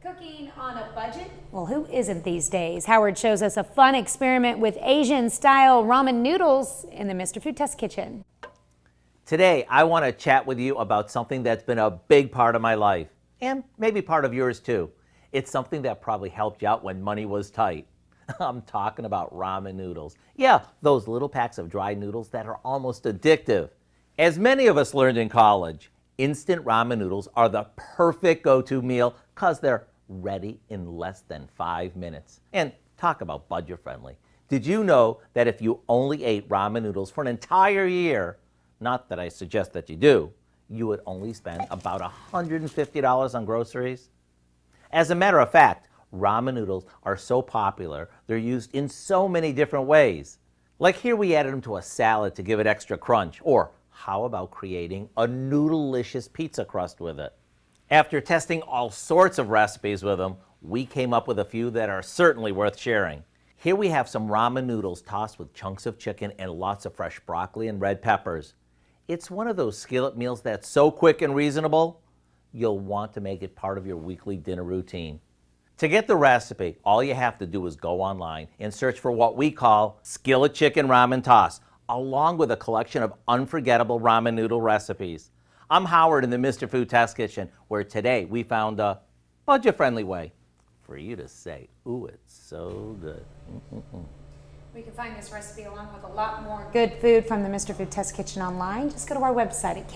Cooking on a budget? Well, who isn't these days? Howard shows us a fun experiment with Asian-style ramen noodles in the Mr. Food Test Kitchen. Today, I want to chat with you about something that's been a big part of my life, and maybe part of yours too. It's something that probably helped you out when money was tight. I'm talking about ramen noodles. Yeah, those little packs of dry noodles that are almost addictive. As many of us learned in college, instant ramen noodles are the perfect go-to meal because they're ready in less than 5 minutes. And talk about budget friendly. Did you know that if you only ate ramen noodles for an entire year, not that I suggest that you do, you would only spend about $150 on groceries? As a matter of fact, ramen noodles are so popular, they're used in so many different ways. Like here we added them to a salad to give it extra crunch, or how about creating a noodle-licious pizza crust with it? After testing all sorts of recipes with them, we came up with a few that are certainly worth sharing. Here we have some ramen noodles tossed with chunks of chicken and lots of fresh broccoli and red peppers. It's one of those skillet meals that's so quick and reasonable, you'll want to make it part of your weekly dinner routine. To get the recipe, all you have to do is go online and search for what we call Skillet Chicken Ramen Toss, along with a collection of unforgettable ramen noodle recipes. I'm Howard in the Mr. Food Test Kitchen, where today we found a budget-friendly way for you to say, ooh, it's so good. We can find this recipe along with a lot more good food from the Mr. Food Test Kitchen online. Just go to our website at